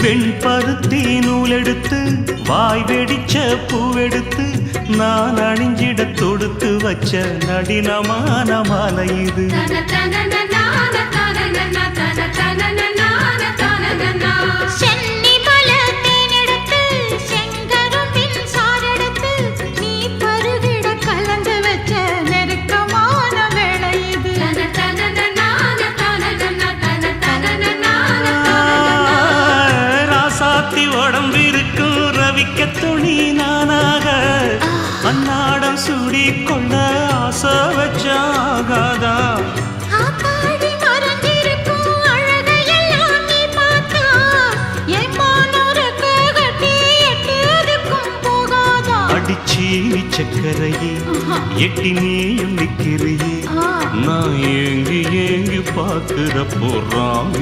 வெண்பருத்தி நூலெடுத்து வாய் வெடிச்ச பூவெடுத்து நான் அணிஞ்சிட தொடுத்து வச்ச நடினமான மாலை இது. உடம்பிருக்கும் ரவிக்க துணி நானாக அன்னாடம் சூடி கொள்ள ஆசை வச்சாகாதா. அடிச்சி சக்கரையே எட்டி நீயும் நிக்கிறியே நான் ஏங்கி ஏங்கி பார்க்கிற போறாங்க.